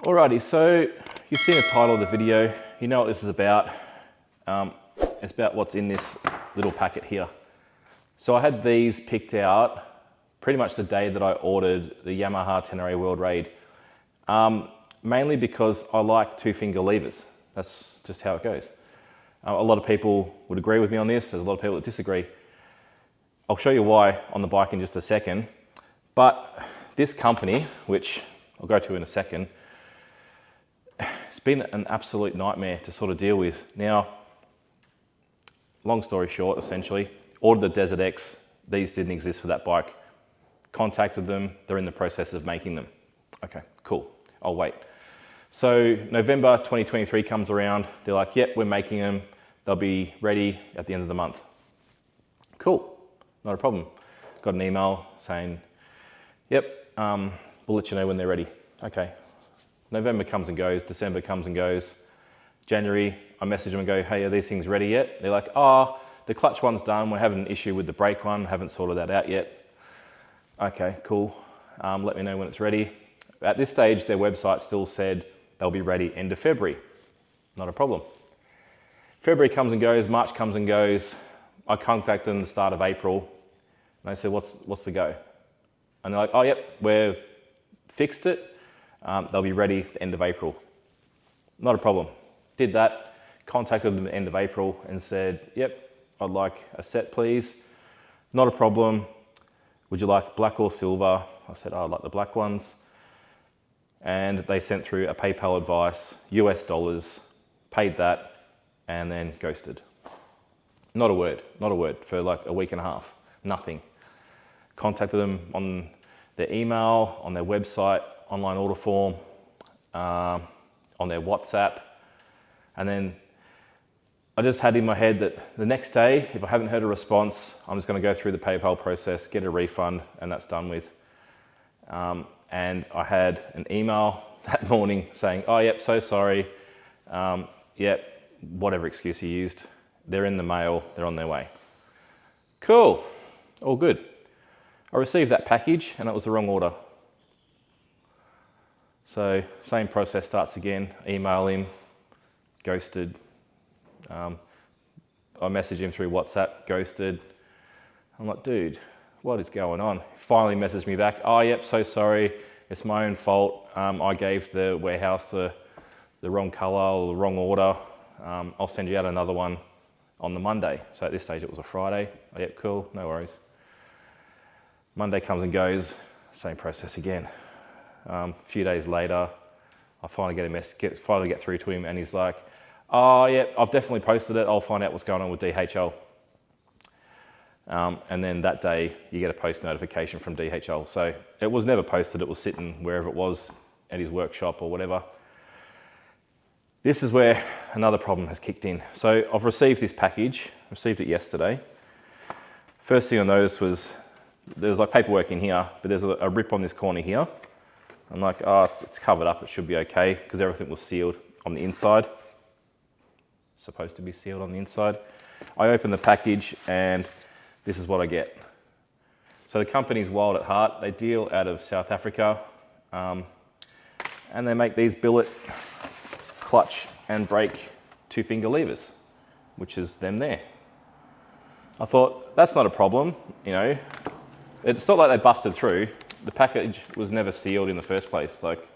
Alrighty, so you've seen the title of the video, you know what this is about. It's about what's in this little packet here. So I had these picked out pretty much the day that I ordered the Yamaha Tenere World Raid, mainly because I like two-finger levers. That's just how it goes. A lot of people would agree with me on this, there's a lot of people that disagree. I'll show you why on the bike in just a second, but this company, which I'll go to in a second, it's been an absolute nightmare to sort of deal with. Now, long story short, essentially, ordered the Desert X. These didn't exist for that bike. Contacted them, they're in the process of making them. Okay, cool, I'll wait. So November 2023 comes around, they're like, yep, we're making them. They'll be ready at the end of the month. Cool, not a problem. Got an email saying, yep, we'll let you know when they're ready. Okay. November comes and goes, December comes and goes. January, I message them and go, hey, are these things ready yet? They're like, oh, the clutch one's done. We're having an issue with the brake one. Haven't sorted that out yet. Okay, cool. Let me know when it's ready. At this stage, their website still said they'll be ready end of February. Not a problem. February comes and goes, March comes and goes. I contact them at the start of April. And they said, what's the go? And they're like, oh, yep, we've fixed it. They'll be ready at the end of April. Not a problem. Did that, contacted them at the end of April and said, yep, I'd like a set, please. Not a problem. Would you like black or silver? I said, oh, I'd like the black ones. And they sent through a PayPal advice, US dollars, paid that, and then ghosted. Not a word for like a week and a half, nothing. Contacted them on their email, on their website, online order form, on their WhatsApp. And then I just had in my head that the next day, if I haven't heard a response, I'm just going to go through the PayPal process, get a refund, and that's done with. And I had an email that morning saying, oh, yep, so sorry. Yep, whatever excuse you used. They're in the mail, they're on their way. Cool, all good. I received that package and it was the wrong order. So same process starts again, email him, ghosted. I message him through WhatsApp, ghosted. I'm like, dude, what is going on? He finally messaged me back, oh yep, so sorry, it's my own fault. I gave the warehouse the wrong color or the wrong order. I'll send you out another one on the Monday. So at this stage it was a Friday. Oh, yep, cool, no worries. Monday comes and goes, same process again. A few days later, I finally get through to him and he's like, oh yeah, I've definitely posted it. I'll find out what's going on with DHL. And then that day you get a post notification from DHL. So it was never posted, it was sitting wherever it was at his workshop or whatever. This is where another problem has kicked in. So I've received this package, received it yesterday. First thing I noticed was there's like paperwork in here, but there's a rip on this corner here. I'm like, oh, it's covered up, it should be okay, because everything was sealed on the inside. Supposed to be sealed on the inside. I open the package and this is what I get. So the company's Wild at Heart. They deal out of South Africa, and they make these billet clutch and brake two-finger levers, which is them there. I thought, that's not a problem, you know. It's not like they busted through. The package was never sealed in the first place. Like,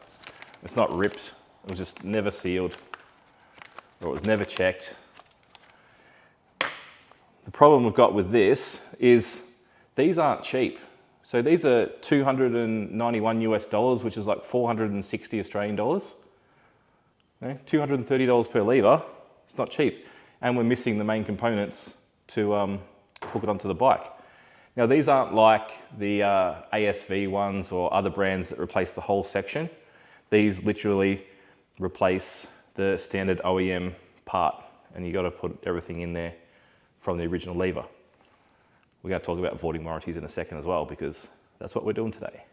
it's not ripped. It was just never sealed, or it was never checked. The problem we've got with this is these aren't cheap. So these are 291 US dollars, which is like 460 Australian dollars. Okay? $230 per lever. It's not cheap. And we're missing the main components to hook it onto the bike. Now these aren't like the ASV ones or other brands that replace the whole section. These literally replace the standard OEM part, and you got to put everything in there from the original lever. We're going to talk about avoiding warranties in a second as well, because that's what we're doing today.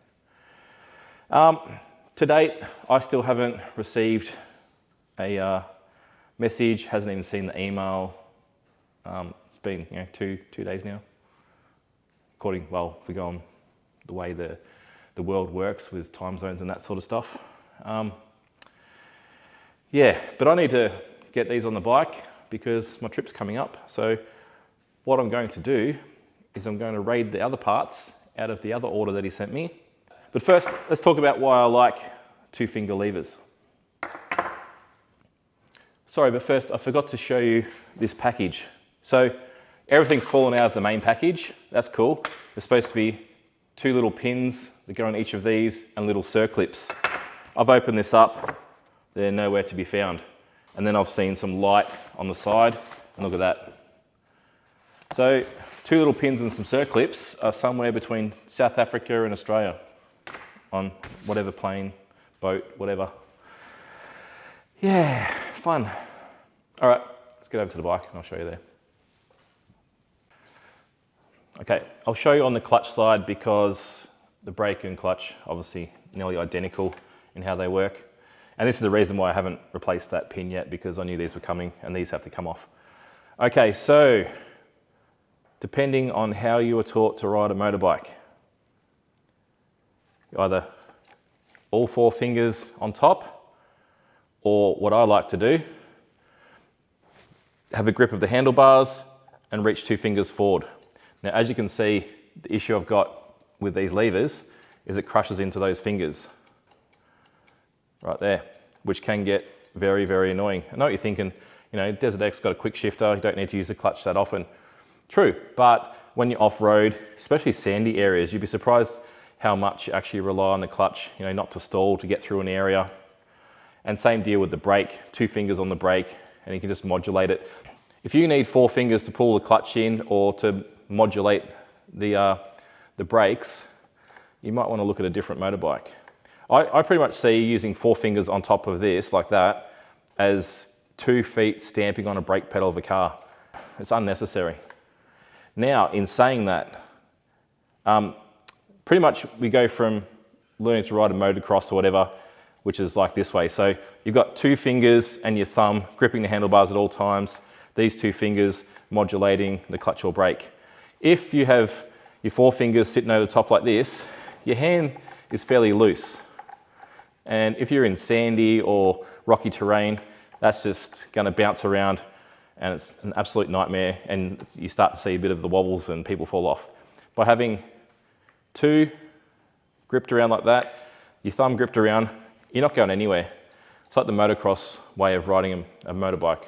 To date, I still haven't received a message, hasn't even seen the email. It's been two days now. Well, if we go on the way the world works with time zones and that sort of stuff. Yeah, but I need to get these on the bike because my trip's coming up. So what I'm going to do is I'm going to raid the other parts out of the other order that he sent me. But first, let's talk about why I like 2-finger levers. Sorry, but first I forgot to show you this package. So everything's fallen out of the main package. That's cool. There's supposed to be 2 little pins that go on each of these and little circlips. I've opened this up. They're nowhere to be found. And then I've seen some light on the side, and look at that. So 2 little pins and some circlips are somewhere between South Africa and Australia on whatever plane, boat, whatever. Yeah, fun. All right, let's get over to the bike and I'll show you there. Okay, I'll show you on the clutch side because the brake and clutch obviously nearly identical in how they work. And this is the reason why I haven't replaced that pin yet, because I knew these were coming and these have to come off. Okay, so depending on how you were taught to ride a motorbike, either all 4 fingers on top, or what I like to do, have a grip of the handlebars and reach 2 fingers forward. Now, as you can see, the issue I've got with these levers is it crushes into those fingers right there, which can get very, very annoying. I know what you're thinking, you know, Desert X got a quick shifter, you don't need to use the clutch that often. True, but when you're off-road, especially sandy areas, you'd be surprised how much you actually rely on the clutch, you know, not to stall, to get through an area. And same deal with the brake, 2 fingers on the brake, and you can just modulate it. If you need 4 fingers to pull the clutch in or to modulate the brakes, you might want to look at a different motorbike. I pretty much see using 4 fingers on top of this, like that, as 2 feet stamping on a brake pedal of a car. It's unnecessary. Now, in saying that, pretty much we go from learning to ride a motocross or whatever, which is like this way. So you've got 2 fingers and your thumb gripping the handlebars at all times, these 2 fingers modulating the clutch or brake. If you have your 4 fingers sitting over the top like this, your hand is fairly loose. And if you're in sandy or rocky terrain, that's just going to bounce around and it's an absolute nightmare, and you start to see a bit of the wobbles and people fall off. By having 2 gripped around like that, your thumb gripped around, you're not going anywhere. It's like the motocross way of riding a motorbike.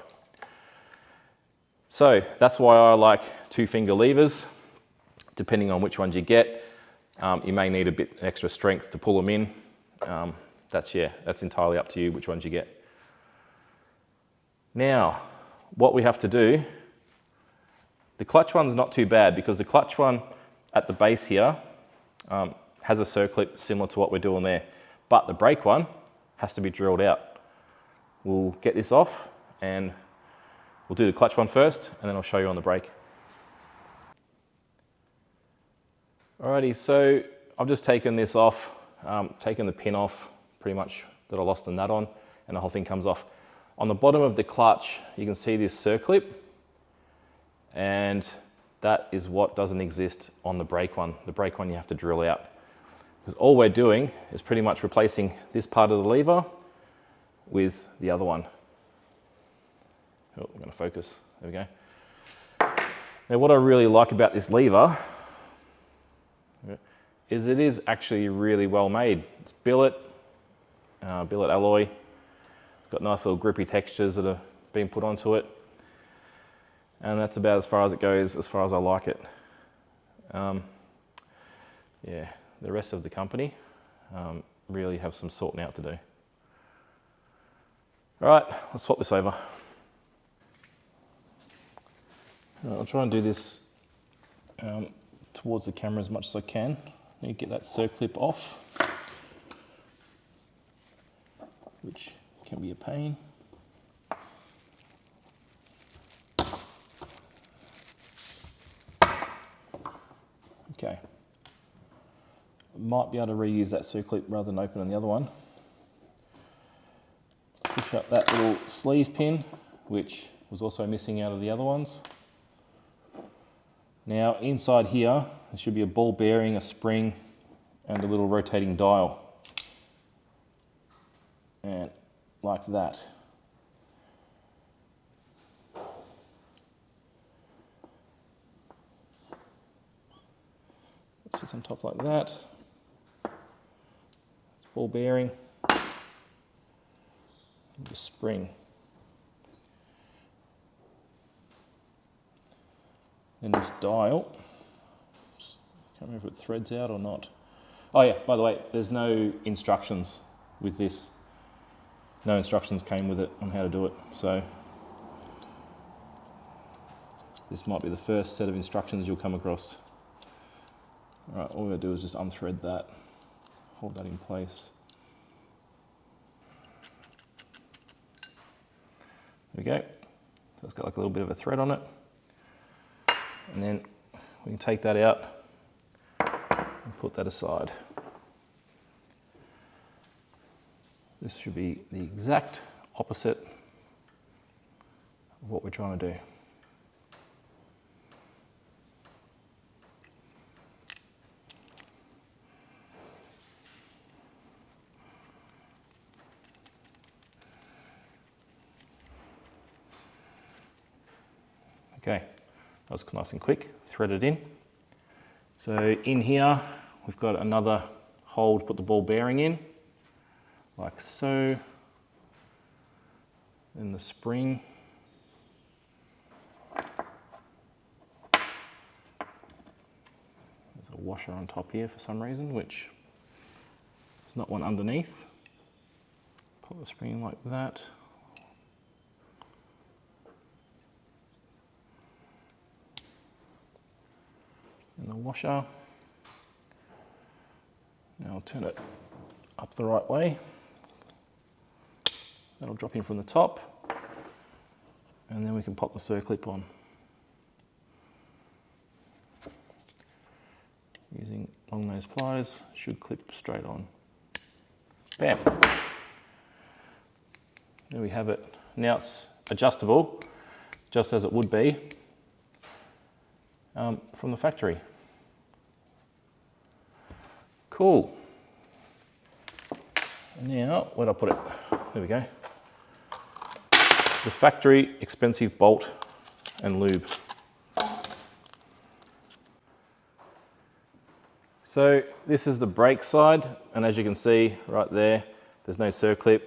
So that's why I like 2-finger levers. Depending on which ones you get, you may need a bit extra strength to pull them in. That's entirely up to you which ones you get. Now, what we have to do, the clutch one's not too bad because the clutch one at the base here has a circlip similar to what we're doing there, but the brake one has to be drilled out. We'll get this off and we'll do the clutch one first, and then I'll show you on the brake. Alrighty, so I've just taken this off, taken the pin off, pretty much that I lost the nut on, and the whole thing comes off. On the bottom of the clutch, you can see this circlip, and that is what doesn't exist on the brake one. The brake one you have to drill out. Because all we're doing is pretty much replacing this part of the lever with the other one. Oh, we're going to focus. There we go. Now, what I really like about this lever is it is actually really well made. It's billet alloy. It's got nice little grippy textures that have been put onto it. And that's about as far as it goes, as far as I like it. Yeah, the rest of the company really have some sorting out to do. All right, let's swap this over. I'll try and do this towards the camera as much as I can. You get that circlip off, which can be a pain. Okay. Might be able to reuse that circlip rather than open on the other one. Push up that little sleeve pin, which was also missing out of the other ones. Now inside here, there should be a ball bearing, a spring, and a little rotating dial. And like that. Sits on top like that. It's ball bearing. The spring. And this dial, can't remember if it threads out or not. Oh yeah, by the way, there's no instructions with this. No instructions came with it on how to do it. So this might be the first set of instructions you'll come across. All right, all we're gonna do is just unthread that, hold that in place. There we go. So it's got like a little bit of a thread on it. And then we can take that out and put that aside. This should be the exact opposite of what we're trying to do. Okay, that was nice and quick, thread it in. So in here, we've got another hole to put the ball bearing in, like so. Then the spring. There's a washer on top here for some reason, which there's not one underneath. Put the spring in like that. And the washer. Now I'll turn it up the right way. That'll drop in from the top. And then we can pop the circlip on. Using long nose pliers, should clip straight on. Bam. There we have it. Now it's adjustable, just as it would be from the factory. Cool. Now, where'd I put it? There we go. The factory expensive bolt and lube. So this is the brake side, and as you can see right there, there's no circlip.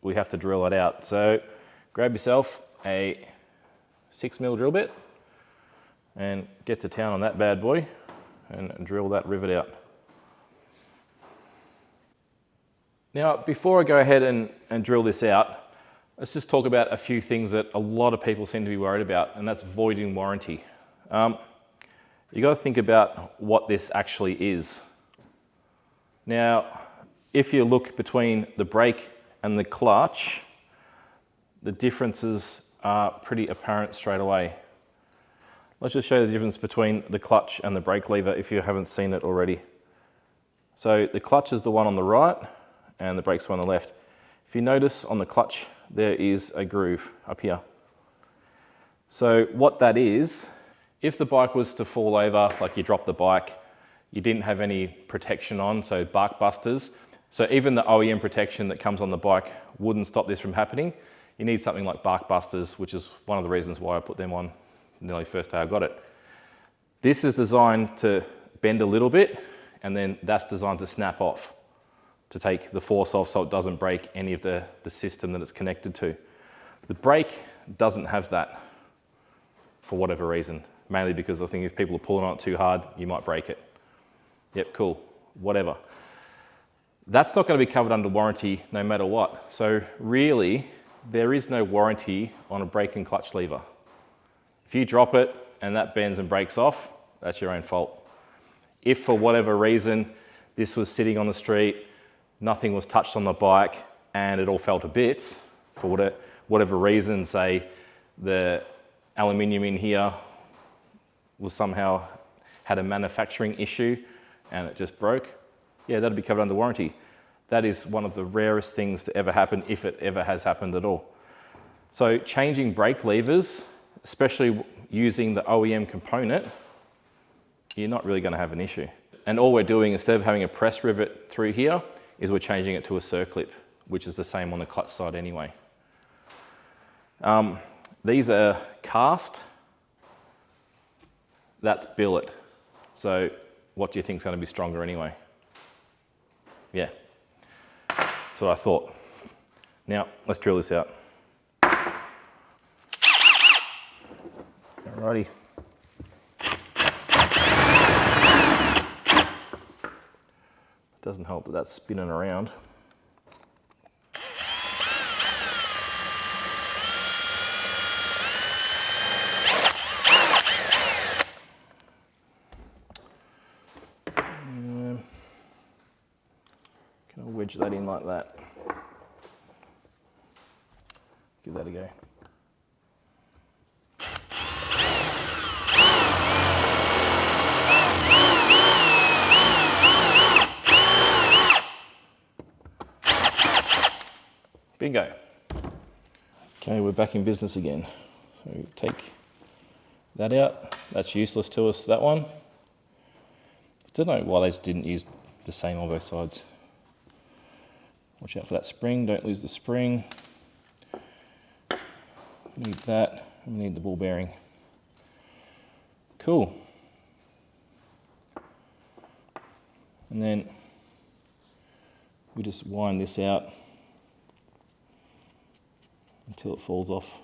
We have to drill it out. So grab yourself a 6mm drill bit and get to town on that bad boy and drill that rivet out. Now, before I go ahead and drill this out, let's just talk about a few things that a lot of people seem to be worried about, and that's voiding warranty. You got to think about what this actually is. Now, if you look between the brake and the clutch, the differences are pretty apparent straight away. Let's just show you the difference between the clutch and the brake lever if you haven't seen it already. So the clutch is the one on the right and the brake's the one on the left. If you notice on the clutch, there is a groove up here. So what that is, if the bike was to fall over, like you dropped the bike, you didn't have any protection on, so bark busters. So even the OEM protection that comes on the bike wouldn't stop this from happening. You need something like bark busters, which is one of the reasons why I put them on nearly first day I got it. This is designed to bend a little bit, and then that's designed to snap off, to take the force off so it doesn't break any of the system that it's connected to. The brake doesn't have that for whatever reason, mainly because I think if people are pulling on it too hard, you might break it. Yep, cool, whatever. That's not going to be covered under warranty no matter what. So really, there is no warranty on a brake and clutch lever. If you drop it and that bends and breaks off, that's your own fault. If for whatever reason this was sitting on the street, nothing was touched on the bike, and it all fell to bits, for whatever reason, say the aluminium in here was somehow had a manufacturing issue and it just broke, yeah, that'd be covered under warranty. That is one of the rarest things to ever happen, if it ever has happened at all. So changing brake levers, especially using the OEM component, you're not really going to have an issue. And all we're doing, instead of having a press rivet through here, is we're changing it to a circlip, which is the same on the clutch side anyway. These are cast, that's billet. So what do you think is going to be stronger anyway? Yeah, that's what I thought. Now, let's drill this out. Alrighty. Doesn't help that that's spinning around. Can I wedge that in like that? Give that a go. Bingo. Okay, we're back in business again. So take that out. That's useless to us, that one. Don't know why they just didn't use the same on both sides. Watch out for that spring, don't lose the spring. Need that, and we need the ball bearing. Cool. And then we just wind this out until it falls off.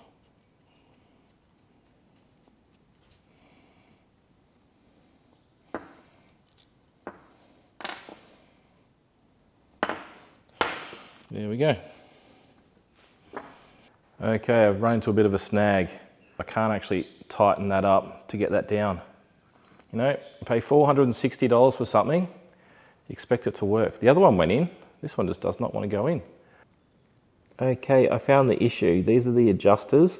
There we go. Okay, I've run into a bit of a snag. I can't actually tighten that up to get that down. You know, you pay $460 for something, you expect it to work. The other one went in, this one just does not want to go in. Okay, I found the issue. These are the adjusters.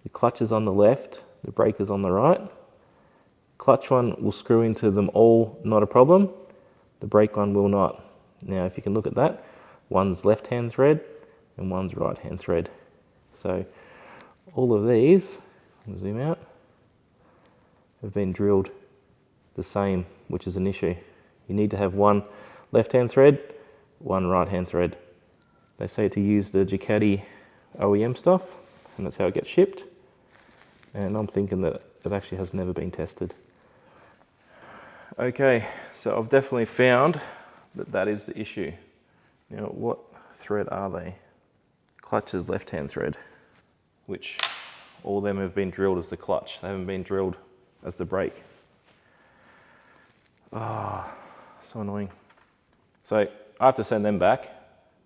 The clutch is on the left, the brake is on the right. Clutch one will screw into them all, not a problem. The brake one will not. Now, if you can look at that, one's left-hand thread and one's right-hand thread. So all of these, I'll zoom out, have been drilled the same, which is an issue. You need to have one left-hand thread, one right-hand thread. They say to use the Ducati OEM stuff, and that's how it gets shipped. And I'm thinking that it actually has never been tested. Okay, so I've definitely found that that is the issue. Now, what thread are they? Clutch is left-hand thread, which all of them have been drilled as the clutch. They haven't been drilled as the brake. Ah, oh, so annoying. So I have to send them back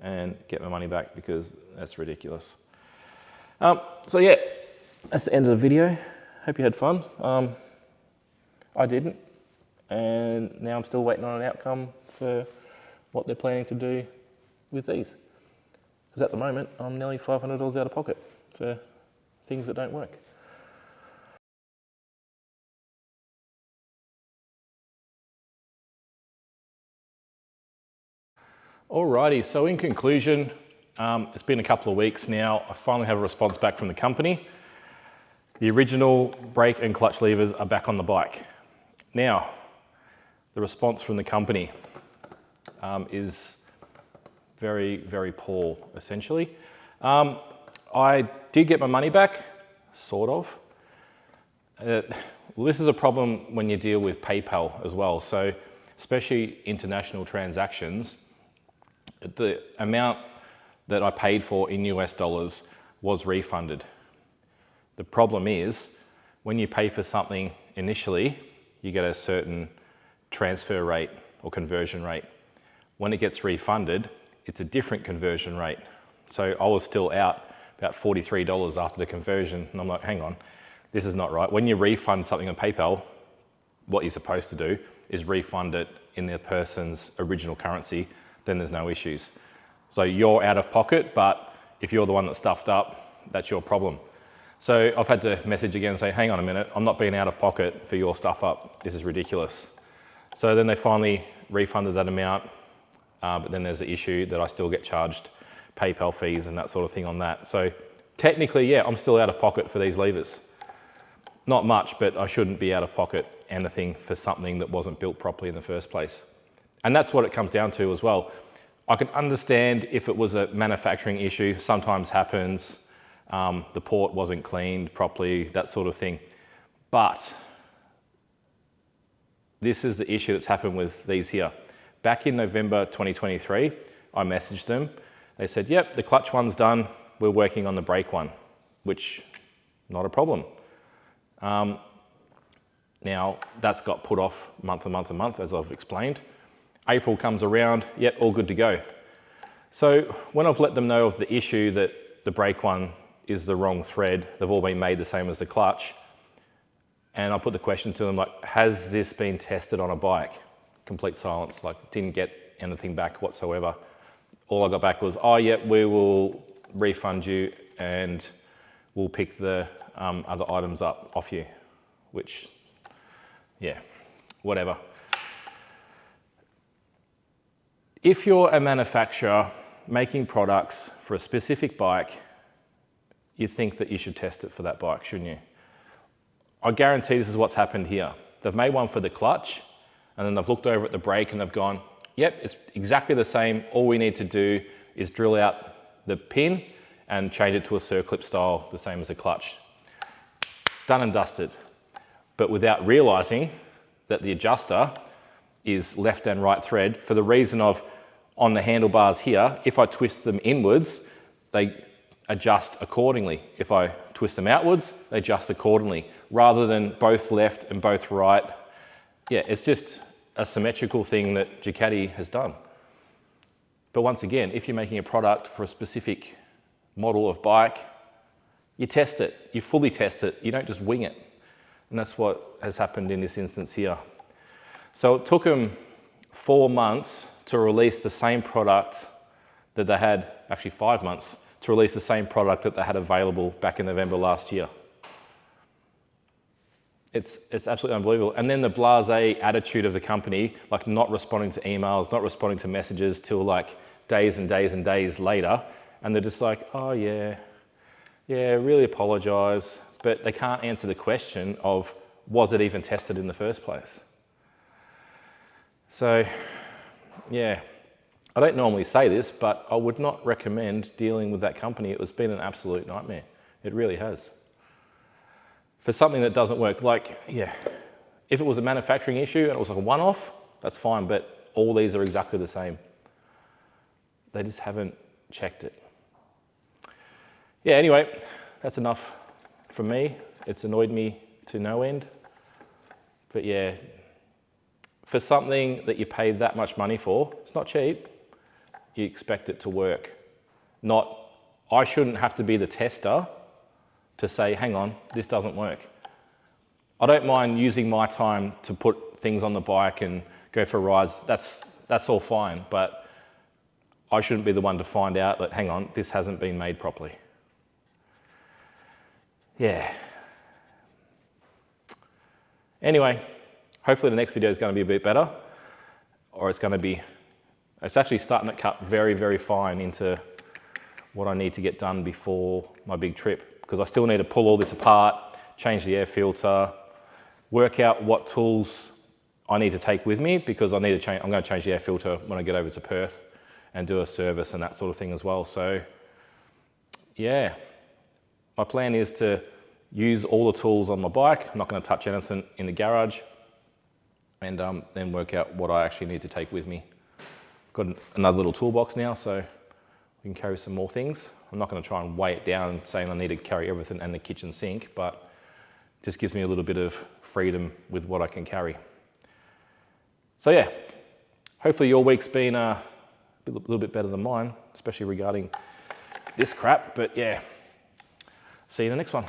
and get my money back because that's ridiculous. So yeah, that's the end of the video. Hope you had fun. I didn't, and now I'm still waiting on an outcome for what they're planning to do with these. Because at the moment, I'm nearly $500 out of pocket for things that don't work. Alrighty, so in conclusion, it's been a couple of weeks now. I finally have a response back from the company. The original brake and clutch levers are back on the bike. Now, the response from the company is very, very poor, essentially. I did get my money back, sort of. Well, this is a problem when you deal with PayPal as well. So, especially international transactions, the amount that I paid for in US dollars was refunded. The problem is, when you pay for something initially, you get a certain transfer rate or conversion rate. When it gets refunded, it's a different conversion rate. So I was still out about $43 after the conversion, and I'm like, hang on, this is not right. When you refund something on PayPal, what you're supposed to do is refund it in the person's original currency, then there's no issues. So you're out of pocket, but if you're the one that stuffed up, that's your problem. So I've had to message again and say, hang on a minute, I'm not being out of pocket for your stuff up. This is ridiculous. So then they finally refunded that amount, but then there's the issue that I still get charged PayPal fees and that sort of thing on that. So technically, yeah, I'm still out of pocket for these levers. Not much, but I shouldn't be out of pocket anything for something that wasn't built properly in the first place. And that's what it comes down to as well. I can understand if it was a manufacturing issue, sometimes happens, the port wasn't cleaned properly, that sort of thing. But this is the issue that's happened with these here. Back in November 2023, I messaged them. They said, yep, the clutch one's done. We're working on the brake one, which, not a problem. Now, that's got put off month and month and month, as I've explained. April comes around, yep, all good to go. So when I've let them know of the issue that the brake one is the wrong thread, they've all been made the same as the clutch, and I put the question to them like, has this been tested on a bike? Complete silence, like didn't get anything back whatsoever. All I got back was, oh yeah, we will refund you and we'll pick the other items up off you, which, yeah, whatever. If you're a manufacturer making products for a specific bike, you think that you should test it for that bike, shouldn't you? I guarantee this is what's happened here. They've made one for the clutch, and then they've looked over at the brake and they've gone, yep, it's exactly the same. All we need to do is drill out the pin and change it to a circlip style, the same as the clutch. Done and dusted. But without realizing that the adjuster is left and right thread for the reason of, on the handlebars here, if I twist them inwards, they adjust accordingly. If I twist them outwards, they adjust accordingly, rather than both left and both right. Yeah, it's just a symmetrical thing that Ducati has done. But once again, if you're making a product for a specific model of bike, you test it, you fully test it, you don't just wing it. And that's what has happened in this instance here. So it took them 4 months to release the same product that they had, actually 5 months, to release the same product that they had available back in November last year. It's absolutely unbelievable. And then the blasé attitude of the company, like not responding to emails, not responding to messages till like days and days and days later. And they're just like, oh yeah, really apologize. But they can't answer the question of, was it even tested in the first place? So, yeah, I don't normally say this, but I would not recommend dealing with that company. It's been an absolute nightmare. It really has. For something that doesn't work, like, yeah, if it was a manufacturing issue and it was like a one-off, that's fine, but all these are exactly the same. They just haven't checked it. Yeah, anyway, that's enough from me. It's annoyed me to no end. But yeah, for something that you paid that much money for, it's not cheap, you expect it to work. Not, I shouldn't have to be the tester to say, hang on, this doesn't work. I don't mind using my time to put things on the bike and go for rides. That's all fine, but I shouldn't be the one to find out that, hang on, this hasn't been made properly. Yeah. Anyway, hopefully the next video is going to be a bit better, or it's actually starting to cut very, very fine into what I need to get done before my big trip, because I still need to pull all this apart, change the air filter, work out what tools I need to take with me, because I'm going to change the air filter when I get over to Perth and do a service and that sort of thing as well. So yeah, my plan is to use all the tools on my bike. I'm not going to touch anything in the garage, and then work out what I actually need to take with me. Got another little toolbox now, so we can carry some more things. I'm not going to try and weigh it down saying I need to carry everything and the kitchen sink, but it just gives me a little bit of freedom with what I can carry. So yeah, hopefully your week's been a little bit better than mine, especially regarding this crap. But yeah, see you in the next one.